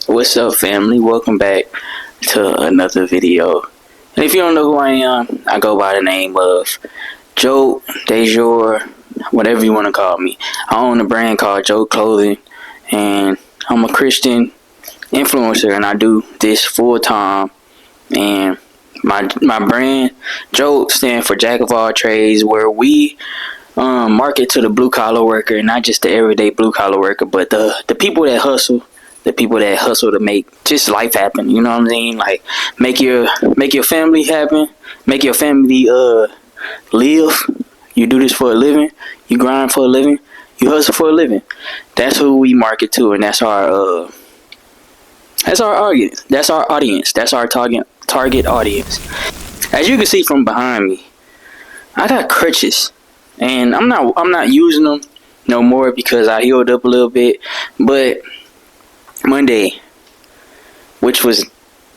What's up, family? Welcome back to another video. And if you don't know who I am, I go by the name of Joe Dejour, whatever you want to call me. I own a brand called Joe Clothing, and I'm a Christian influencer, and I do this full time. And my brand, Joe, stands for Jack of all trades, where we market to the blue collar worker, not just the everyday blue collar worker, but the people that hustle. The people that hustle to make just life happen, you know what I'm saying? Like make your family happen, make your family live. You do this for a living, you grind for a living, you hustle for a living. That's who we market to, and that's our audience. That's our audience. That's our target audience. As you can see from behind me, I got crutches, and I'm not using them no more because I healed up a little bit, but Monday, which was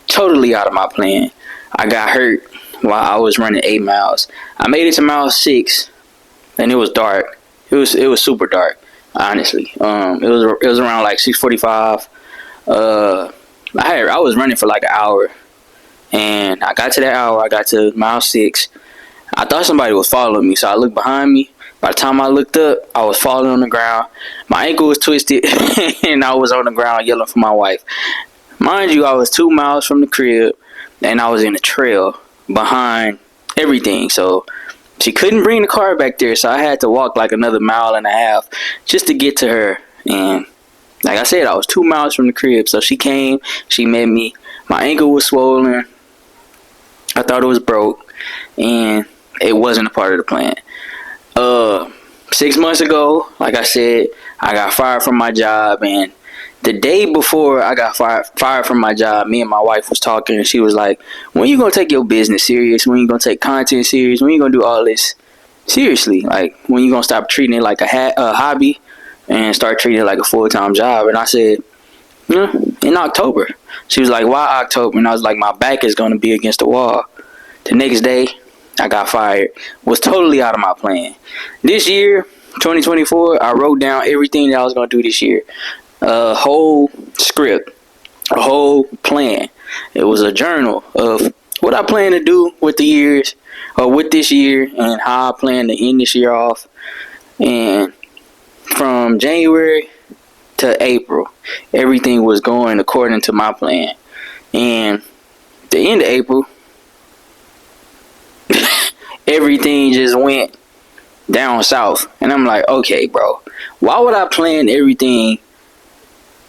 totally out of my plan, I got hurt while I was running 8 miles. I made it to mile 6, and it was dark. It was super dark, honestly. It was around like 6:45. I was running for like an hour, and I got to that hour. I got to mile 6. I thought somebody was following me, so I looked behind me. By the time I looked up, I was falling on the ground. My ankle was twisted, and I was on the ground yelling for my wife. Mind you, I was 2 miles from the crib, and I was in a trail behind everything. So she couldn't bring the car back there, so I had to walk like another 1.5 miles just to get to her. And like I said, I was 2 miles from the crib, so she came, she met me. My ankle was swollen. I thought it was broke, and it wasn't a part of the plan. 6 months ago, like I said, I got fired from my job, and the day before I got fired from my job, me and my wife was talking, and she was like, when you gonna take your business serious? When you gonna take content serious? When you gonna do all this seriously? Like, when you gonna stop treating it like a hobby and start treating it like a full-time job? And I said, in October. She was like, why October? And I was like, my back is gonna be against the wall. The next day, I got fired. Was totally out of my plan. This year, 2024, I wrote down everything that I was going to do this year. A whole script, a whole plan. It was a journal of what I plan to do with the years, or with this year, and how I plan to end this year off. And from January to April, everything was going according to my plan. And the end of April, everything just went down south. And I'm like, okay, bro, why would I plan everything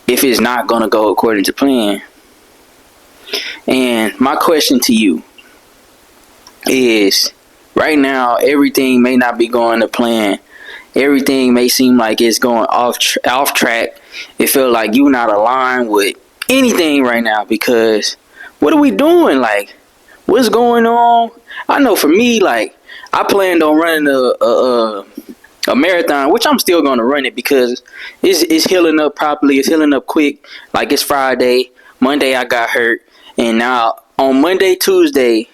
if it's not gonna go according to plan? And my question to you is, right now, everything may not be going to plan. Everything may seem like it's going off track. It feels like you're not aligned with anything right now, because what are we doing? Like, what's going on? I know for me, like, I planned on running a marathon, which I'm still going to run it because it's healing up properly. It's healing up quick. Like, it's Friday. Monday, I got hurt. And now on Monday, Tuesday,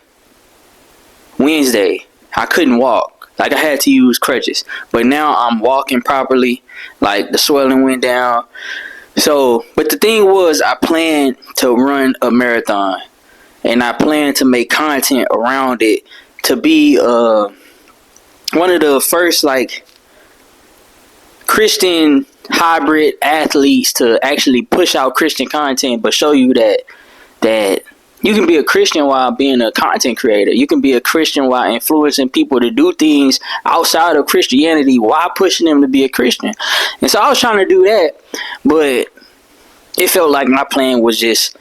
Wednesday, I couldn't walk. Like, I had to use crutches. But now I'm walking properly. Like, the swelling went down. So, but the thing was, I planned to run a marathon. And I plan to make content around it to be one of the first, like, Christian hybrid athletes to actually push out Christian content, but show you that you can be a Christian while being a content creator. You can be a Christian while influencing people to do things outside of Christianity while pushing them to be a Christian. And so I was trying to do that, but it felt like my plan was just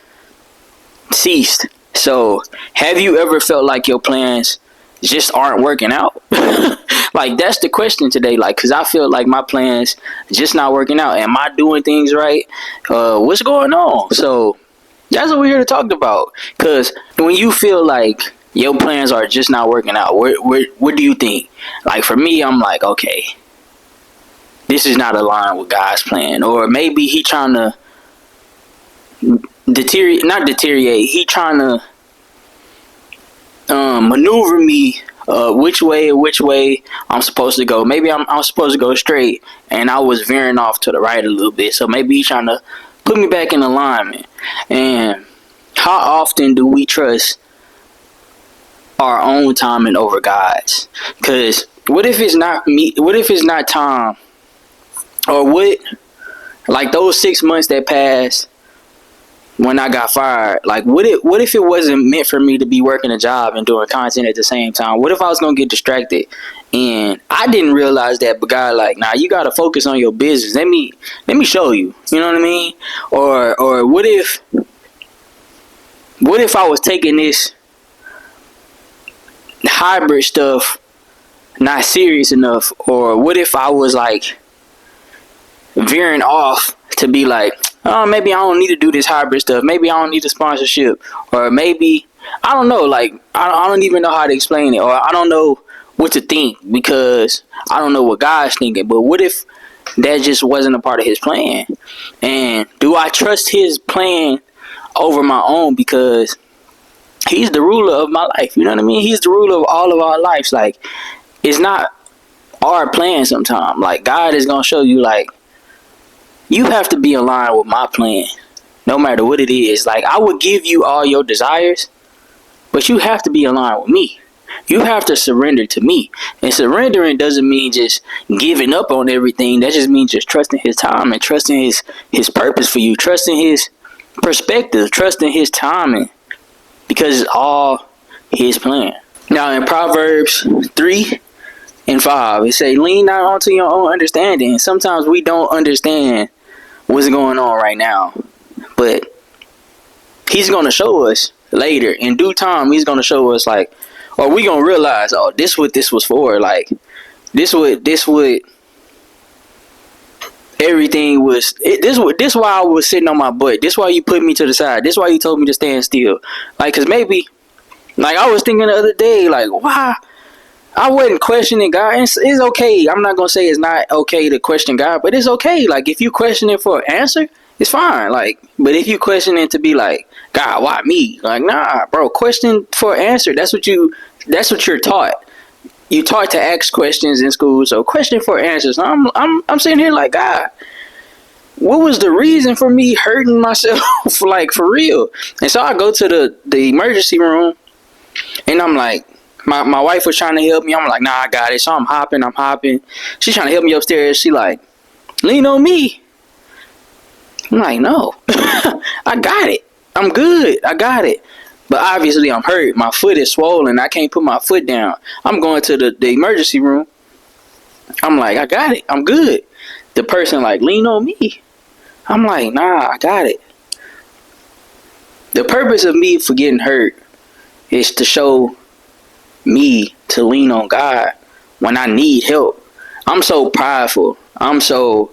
ceased. So, have you ever felt like your plans just aren't working out? Like, that's the question today. Like, because I feel like my plans just not working out. Am I doing things right? What's going on? So, that's what we're here to talk about. Because when you feel like your plans are just not working out, what do you think? Like, for me, I'm like, okay, this is not aligned with God's plan. Or maybe he trying to not deteriorate. He trying to maneuver me which way I'm supposed to go. Maybe I'm supposed to go straight, and I was veering off to the right a little bit. So maybe he's trying to put me back in alignment. And how often do we trust our own timing over God's? Because what if it's not me? What if it's not time? Or what? Like those 6 months that passed when I got fired. Like what if it wasn't meant for me to be working a job and doing content at the same time? What if I was gonna get distracted? And I didn't realize that, but God, like, nah, you gotta focus on your business. Let me show you. You know what I mean? Or what if I was taking this hybrid stuff not serious enough? Or what if I was like veering off to be like, oh, maybe I don't need to do this hybrid stuff. Maybe I don't need a sponsorship. Or maybe, I don't know. Like, I don't even know how to explain it. Or I don't know what to think because I don't know what God's thinking. But what if that just wasn't a part of his plan? And do I trust his plan over my own? Because he's the ruler of my life. You know what I mean? He's the ruler of all of our lives. Like, it's not our plan sometimes. Like, God is going to show you, like, you have to be aligned with my plan, no matter what it is. Like, I would give you all your desires, but you have to be aligned with me. You have to surrender to me. And surrendering doesn't mean just giving up on everything. That just means just trusting his time and trusting his purpose for you, trusting his perspective, trusting his timing, because it's all his plan. Now, in Proverbs 3:5, it say, lean not onto your own understanding. Sometimes we don't understand what's going on right now, but he's going to show us later. In due time, he's going to show us, like, or we going to realize, oh, this what this was for. Like, this what everything was. This why I was sitting on my butt. This why you put me to the side. This why you told me to stand still. Like, because maybe, like, I was thinking the other day, like, why I wasn't questioning God. It's okay. I'm not gonna say it's not okay to question God, but it's okay. Like, if you question it for an answer, it's fine. Like, but if you question it to be like, God, why me? Like, nah, bro. Question for an answer. That's what you're taught. You taught to ask questions in school, so question for answers. I'm sitting here like, God, what was the reason for me hurting myself? Like, for real? And so I go to the emergency room, and I'm like, my wife was trying to help me. I'm like, nah, I got it. So I'm hopping. She's trying to help me upstairs. She like, lean on me. I'm like, no, I got it. I'm good. I got it. But obviously I'm hurt. My foot is swollen. I can't put my foot down. I'm going to the emergency room. I'm like, I got it. I'm good. The person like, lean on me. I'm like, nah, I got it. The purpose of me for getting hurt is to show me to lean on God when I need help. I'm so prideful. I'm so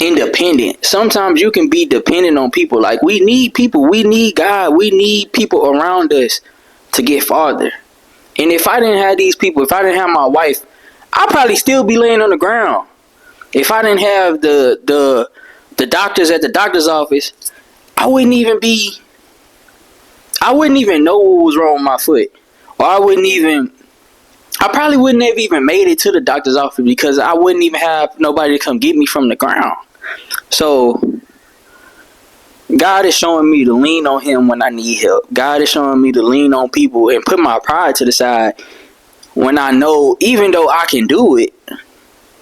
independent. Sometimes you can be dependent on people. Like, we need people. We need God. We need people around us to get farther. And if I didn't have these people, if I didn't have my wife, I'd probably still be laying on the ground. If I didn't have the doctors at the doctor's office, I wouldn't even know what was wrong with my foot. Or I probably wouldn't have even made it to the doctor's office because I wouldn't even have nobody to come get me from the ground. So God is showing me to lean on him when I need help. God is showing me to lean on people and put my pride to the side when I know, even though I can do it,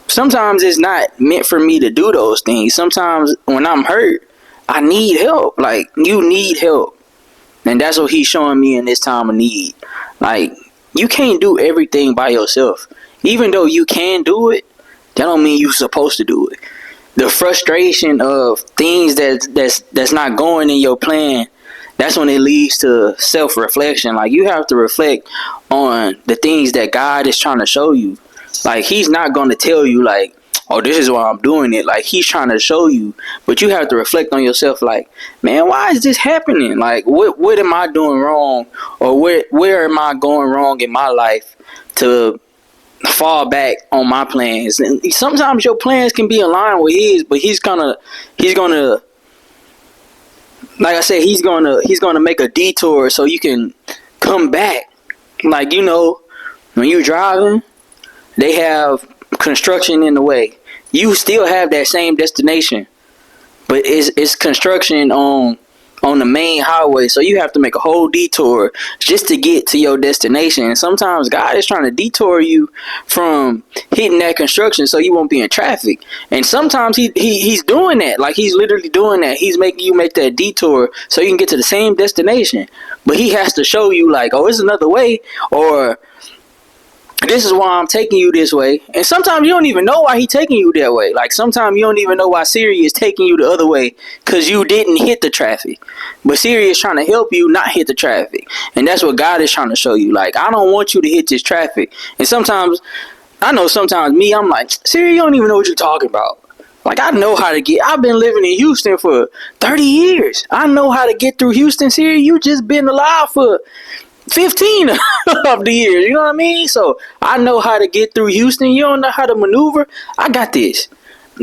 sometimes it's not meant for me to do those things. Sometimes when I'm hurt, I need help. Like, you need help. And that's what he's showing me in this time of need. Like, you can't do everything by yourself. Even though you can do it, that don't mean you're supposed to do it. The frustration of things that's not going in your plan, that's when it leads to self-reflection. Like, you have to reflect on the things that God is trying to show you. Like, he's not going to tell you, like, oh, this is why I'm doing it. Like, he's trying to show you, but you have to reflect on yourself. Like, man, why is this happening? Like, what am I doing wrong? Or where am I going wrong in my life to fall back on my plans? And sometimes your plans can be aligned with his, but he's gonna, like I said, he's gonna make a detour so you can come back. Like, you know, when you're driving, they have construction in the way. You still have that same destination, but it's construction on the main highway, so you have to make a whole detour just to get to your destination. And sometimes God is trying to detour you from hitting that construction so you won't be in traffic. And sometimes he's doing that, like he's literally doing that. He's making you make that detour so you can get to the same destination, but he has to show you like, oh, it's another way, or this is why I'm taking you this way. And sometimes you don't even know why he's taking you that way. Like sometimes you don't even know why Siri is taking you the other way because you didn't hit the traffic. But Siri is trying to help you not hit the traffic. And that's what God is trying to show you. Like, I don't want you to hit this traffic. And sometimes, I know sometimes me, I'm like, Siri, you don't even know what you're talking about. Like, I know how to get, I've been living in Houston for 30 years. I know how to get through Houston. Siri, you just been alive for 15 of the years, you know what I mean? So I know how to get through Houston. You don't know how to maneuver. I got this.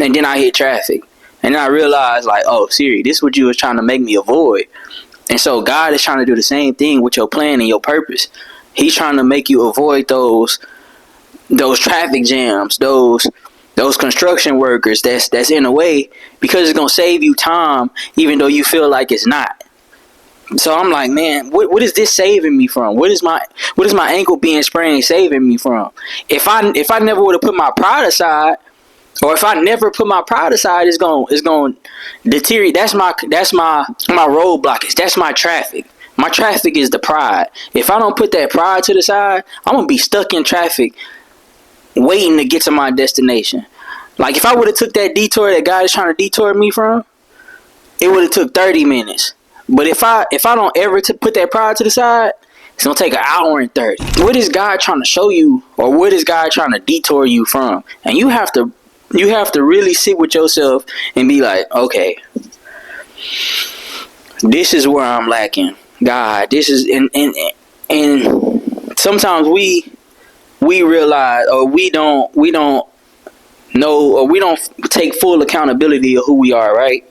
And then I hit traffic, and then I realized, like, oh, Siri, this is what you was trying to make me avoid. And so God is trying to do the same thing with your plan and your purpose. He's trying to make you avoid those traffic jams, those construction workers that's in the way, because it's gonna save you time, even though you feel like it's not. So I'm like, man, what is this saving me from? What is my ankle being sprained saving me from? If I never would have put my pride aside, or if I never put my pride aside, it's going deteriorate. That's my roadblockage. That's my traffic. My traffic is the pride. If I don't put that pride to the side, I'm gonna be stuck in traffic, waiting to get to my destination. Like if I would have took that detour that God is trying to detour me from, it would have took 30 minutes. But if I don't ever put that pride to the side, it's gonna take an hour and 30. What is God trying to show you, or what is God trying to detour you from? And you have to really sit with yourself and be like, okay, this is where I'm lacking. God, this is and sometimes we realize, or we don't know, or we don't take full accountability of who we are, right?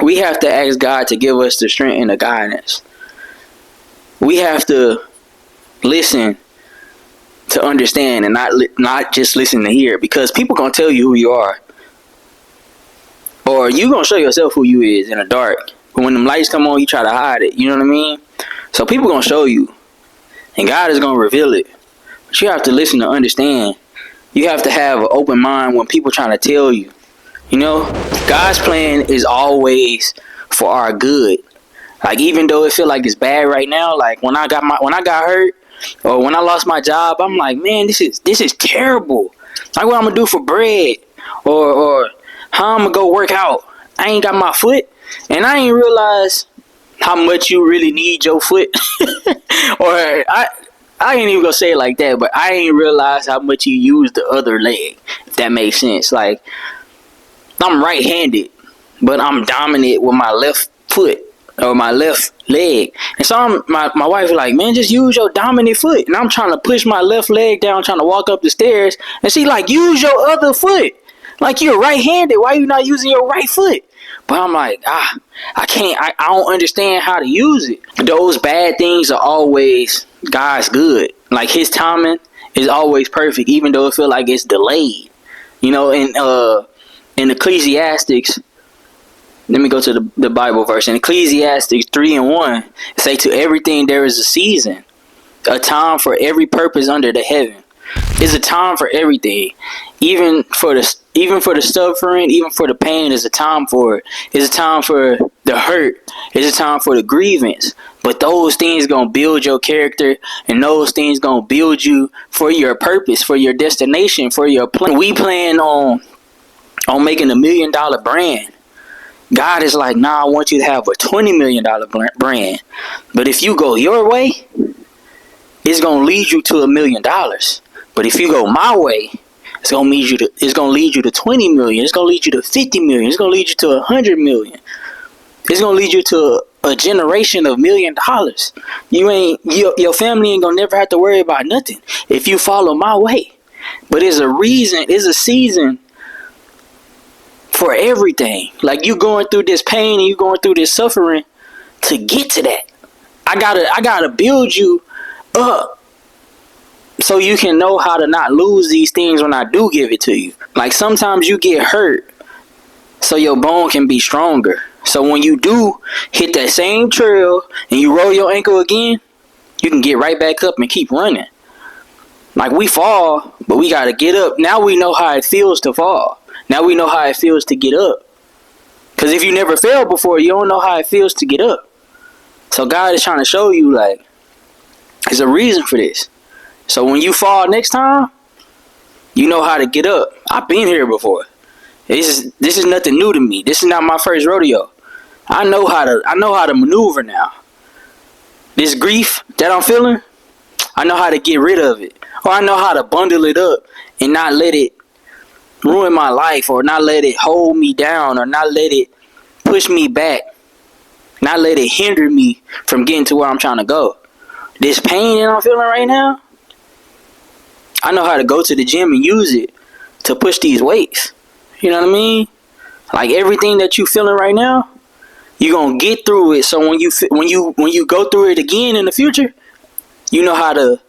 We have to ask God to give us the strength and the guidance. We have to listen to understand, and not just listen to hear, because people gonna tell you who you are, or you gonna show yourself who you is in the dark. But when them lights come on, you try to hide it. You know what I mean? So people gonna show you, and God is gonna reveal it. But you have to listen to understand. You have to have an open mind when people trying to tell you. You know, God's plan is always for our good. Like, even though it feel like it's bad right now, like when I got hurt, or when I lost my job, I'm like, man, this is terrible. Like, what I'm gonna do for bread, or how I'm gonna go work out. I ain't got my foot, and I ain't realize how much you really need your foot. Or I ain't even gonna say it like that, but I ain't realize how much you use the other leg, if that makes sense. Like, I'm right-handed, but I'm dominant with my left foot or my left leg. And so my wife is like, man, just use your dominant foot. And I'm trying to push my left leg down, trying to walk up the stairs. And she like, use your other foot. Like, you're right-handed. Why are you not using your right foot? But I'm like, I can't. I don't understand how to use it. Those bad things are always God's good. Like, his timing is always perfect, even though it feel like it's delayed. You know, in Ecclesiastics, let me go to the Bible verse. In Ecclesiastics 3:1, it say, to everything there is a season, a time for every purpose under the heaven. It's a time for everything. Even for the suffering, even for the pain, there's a time for it. It's a time for the hurt. It's a time for the grievance. But those things gonna build your character, and those things gonna build you for your purpose, for your destination, for your plan. We plan on making $1 million brand. God is like, nah, I want you to have a $20 million brand. But if you go your way, it's gonna lead you to $1 million. But if you go my way, it's gonna lead you to 20 million. It's gonna lead you to 50 million. It's gonna lead you to 100 million. It's gonna lead you to a generation of $1 million. Your family ain't gonna never have to worry about nothing if you follow my way. But there's a reason, there's a season for everything. Like, you going through this pain and you going through this suffering to get to that. I gotta build you up so you can know how to not lose these things when I do give it to you. Like, sometimes you get hurt so your bone can be stronger. So when you do hit that same trail and you roll your ankle again, you can get right back up and keep running. Like, we fall, but we got to get up. Now we know how it feels to fall. Now we know how it feels to get up. Because if you never fell before, you don't know how it feels to get up. So God is trying to show you, like, there's a reason for this. So when you fall next time, you know how to get up. I've been here before. This is nothing new to me. This is not my first rodeo. I know how to maneuver now. This grief that I'm feeling, I know how to get rid of it. Or I know how to bundle it up and not let it ruin my life, or not let it hold me down, or not let it push me back, not let it hinder me from getting to where I'm trying to go. This pain that I'm feeling right now, I know how to go to the gym and use it to push these weights. You know what I mean? Like, everything that you feeling right now, you're gonna get through it. So when you go through it again in the future, you know how to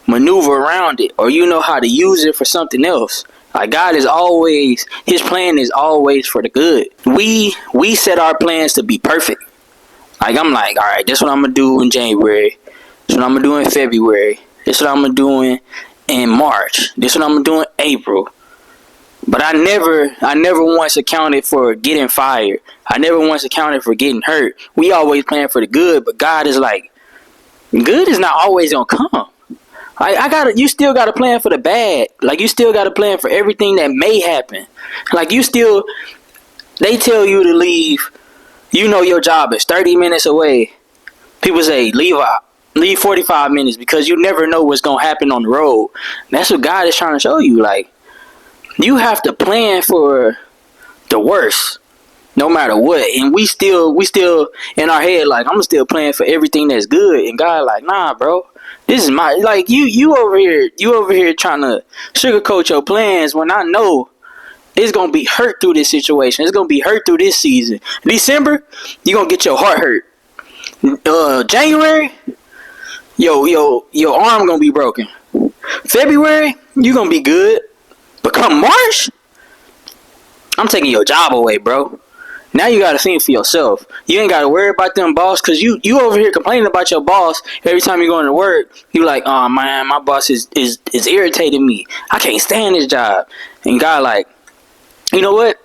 maneuver around it, or you know how to use it for something else. Like, God is always, his plan is always for the good. We set our plans to be perfect. Like, I'm like, all right, this is what I'm gonna do in January. This is what I'm gonna do in February. This is what I'm gonna do in March. This is what I'm gonna do in April. But I never once accounted for getting fired. I never once accounted for getting hurt. We always plan for the good, but God is like, good is not always gonna come. You still gotta plan for the bad. Like, you still gotta plan for everything that may happen. Like, they tell you to leave. You know your job is 30 minutes away. People say leave 45 minutes, because you never know what's gonna happen on the road. That's what God is trying to show you. Like, you have to plan for the worst, no matter what. And we still in our head, like, I'm still planning for everything that's good. And God, like, nah, bro. This is my, like, you over here trying to sugarcoat your plans when I know it's gonna be hurt through this situation. It's gonna be hurt through this season. December, you gonna get your heart hurt. January, your arm gonna be broken. February, you gonna be good. But come March, I'm taking your job away, bro. Now you gotta think for yourself. You ain't gotta worry about them boss, cause you over here complaining about your boss every time you go into work. You like, oh man, my boss is irritating me. I can't stand this job. And God, like, you know what?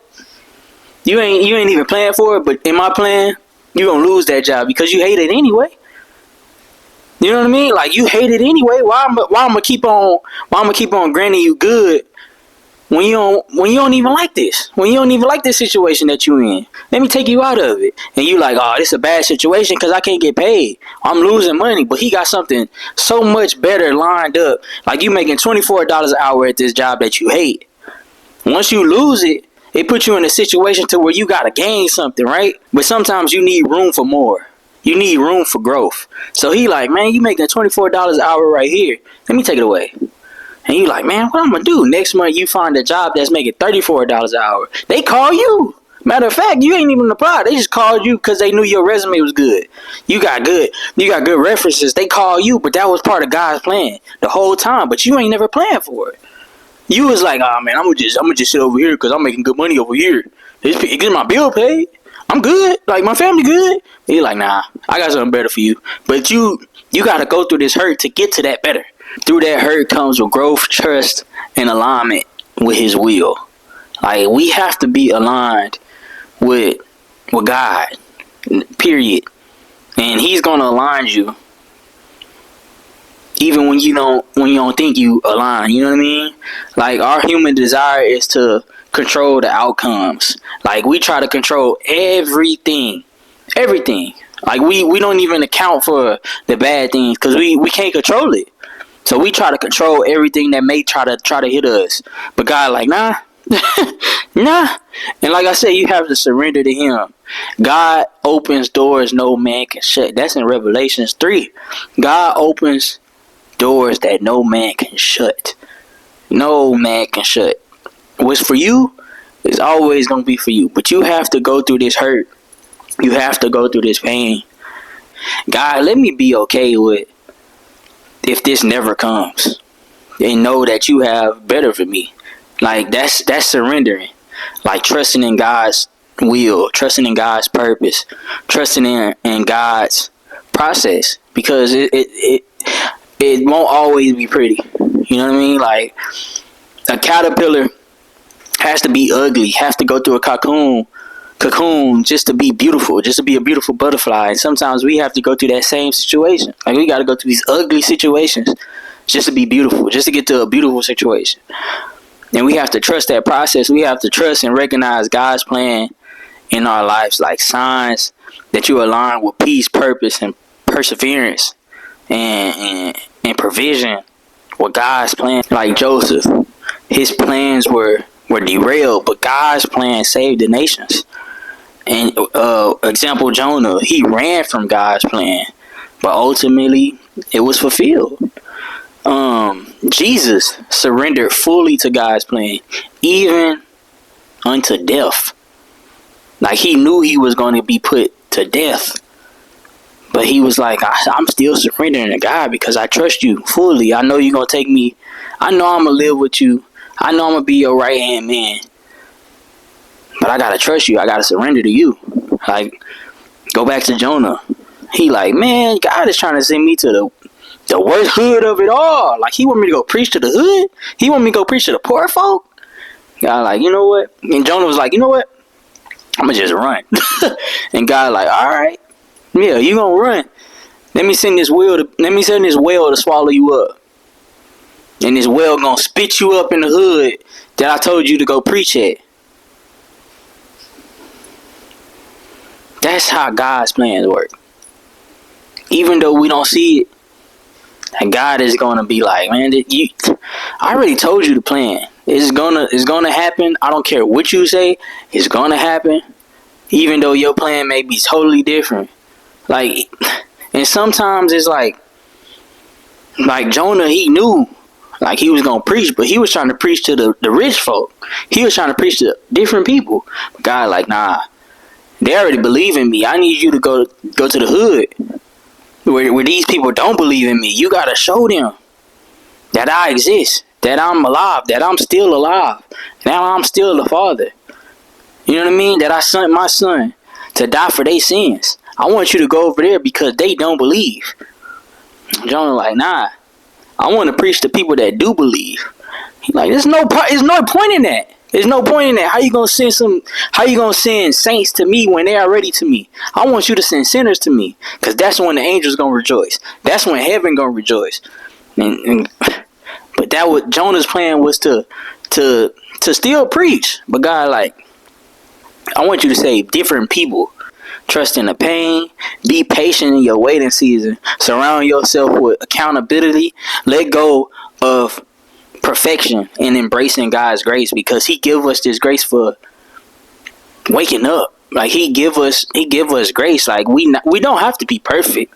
You ain't even planning for it, but in my plan, you gonna lose that job because you hate it anyway. You know what I mean? Like, you hate it anyway. Why I'm gonna keep on granting you good when you don't even like this? When you don't even like this situation that you in? Let me take you out of it. And you like, oh, this is a bad situation because I can't get paid. I'm losing money. But he got something so much better lined up. Like, you making $24 an hour at this job that you hate. Once you lose it, it puts you in a situation to where you gotta gain something, right? But sometimes you need room for more. You need room for growth. So he like, man, you making $24 an hour right here. Let me take it away. And you like, man, what I'm gonna do? Next month you find a job that's making $34 an hour. They call you. Matter of fact, you ain't even applied. They just called you because they knew your resume was good. You got good references. They call you, but that was part of God's plan the whole time. But you ain't never planned for it. You was like, oh man, I'm gonna just sit over here because I'm making good money over here. Get my bill paid. I'm good. Like, my family good. And you're like, nah, I got something better for you. But you gotta go through this hurt to get to that better. Through that hurt comes with growth, trust, and alignment with his will. Like, we have to be aligned with God, period. And he's gonna align you even when you don't think you align. You know what I mean? Like, our human desire is to control the outcomes. Like, we try to control everything. Like, we don't even account for the bad things because we can't control it. So we try to control everything that may try to hit us. But God, like, nah. Nah. And like I said, you have to surrender to him. God opens doors no man can shut. That's in Revelations 3. God opens doors that no man can shut. No man can shut. What's for you is always going to be for you. But you have to go through this hurt. You have to go through this pain. God, let me be okay with if this never comes. And know that you have better for me. Like, that's surrendering. like trusting in God's will, trusting in God's purpose, trusting in God's process, because it won't always be pretty. You know what I mean? Like, a caterpillar has to be ugly, has to go through a cocoon just to be beautiful, just to be a beautiful butterfly. And sometimes we have to go through that same situation. Like, we got to go through these ugly situations just to be beautiful, just to get to a beautiful situation. And we have to trust that process. We have to trust and recognize God's plan in our lives, like signs that you align with peace, purpose, and perseverance, and provision with God's plan. Like Joseph, his plans were derailed, but God's plan saved the nations. And example, Jonah, he ran from God's plan, but ultimately it was fulfilled. Jesus surrendered fully to God's plan, even unto death. Like, he knew he was going to be put to death, but he was like, I'm still surrendering to God because I trust you fully. I know you're going to take me. I know I'm going to live with you. I know I'm going to be your right hand man, but I got to trust you. I got to surrender to you. Like, go back to Jonah. He like, man, God is trying to send me to the worst hood of it all. Like, he want me to go preach to the hood. He want me to go preach to the poor folk. God like, you know what? And Jonah was like, you know what? I'm going to just run. And God like, all right. Yeah, you going to run. Let me send this whale to swallow you up. And this whale going to spit you up in the hood that I told you to go preach at. That's how God's plans work. Even though we don't see it, and God is gonna be like, man, I already told you the plan. It's gonna happen. I don't care what you say. It's gonna happen, even though your plan may be totally different. Like, and sometimes it's like Jonah, he knew, like, he was gonna preach, but he was trying to preach to the rich folk. He was trying to preach to different people. But God, like, nah, they already believe in me. I need you to go to the hood. Where these people don't believe in me. You gotta show them that I exist, that I'm alive, that I'm still alive, that I'm still the Father. You know what I mean? That I sent my son to die for their sins. I want you to go over there because they don't believe. Jonah like, nah, I want to preach to people that do believe. He like, there's no point in that. There's no point in that. How you gonna send saints to me when they are ready to me? I want you to send sinners to me, because that's when the angels gonna rejoice. That's when heaven gonna rejoice. But that was Jonah's plan, was to still preach. But God like, I want you to save different people. Trust in the pain. Be patient in your waiting season. Surround yourself with accountability. Let go of perfection and embracing God's grace, because he give us this grace for waking up. Like, he give us grace. Like, we don't have to be perfect.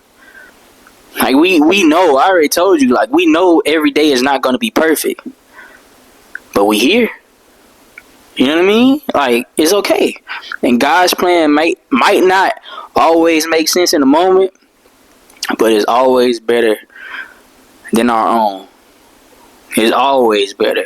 Like, we know, I already told you, like, we know every day is not going to be perfect, but we here. You know what I mean? Like, it's okay. And God's plan might not always make sense in the moment, but it's always better than our own. It's always better.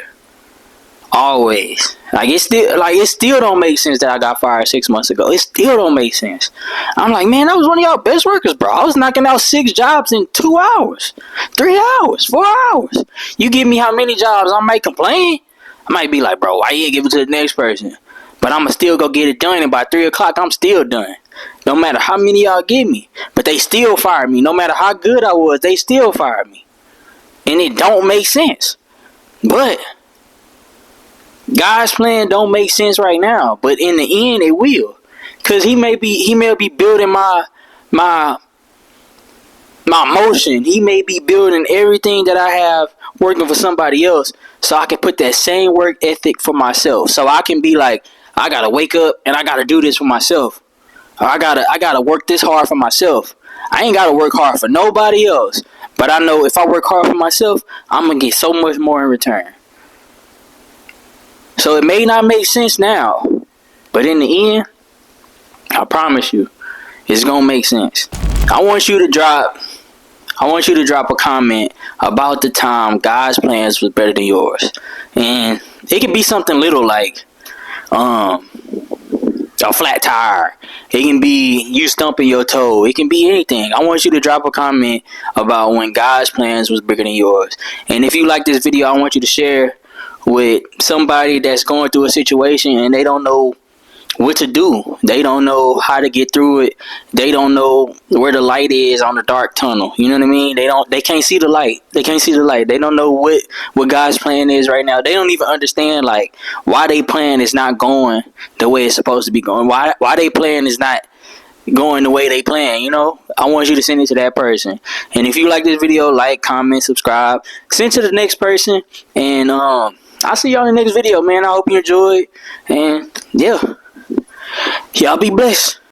Always. Like, it still don't make sense that I got fired 6 months ago. It still don't make sense. I'm like, man, I was one of y'all best workers, bro. I was knocking out 6 jobs in 2 hours, 3 hours, 4 hours. You give me how many jobs, I might complain. I might be like, bro, why you ain't give it to the next person? But I'ma still go get it done, and by 3 o'clock, I'm still done. No matter how many y'all give me. But they still fired me. No matter how good I was, they still fired me. And it don't make sense. But God's plan don't make sense right now, but in the end it will, because he may be building my motion. He may be building everything that I have working for somebody else, so I can put that same work ethic for myself. So I can be like, I gotta wake up and I gotta do this for myself. Or I gotta work this hard for myself. I ain't gotta work hard for nobody else. But I know if I work hard for myself, I'm going to get so much more in return. So it may not make sense now, but in the end, I promise you, it's going to make sense. I want you to drop a comment about the time God's plans was better than yours. And it could be something little like um a flat tire. It can be you stumping your toe. It can be anything. I want you to drop a comment about when God's plans was bigger than yours. And if you like this video, I want you to share with somebody that's going through a situation and they don't know what to do. They don't know how to get through it. They don't know where the light is on the dark tunnel. You know what I mean? They can't see the light. They can't see the light. They don't know what God's plan is right now. They don't even understand like why they plan is not going the way it's supposed to be going. Why they plan is not going the way they plan, you know? I want you to send it to that person. And if you like this video, like, comment, subscribe, send to the next person, and I'll see y'all in the next video, man. I hope you enjoyed, and yeah. Y'all be blessed.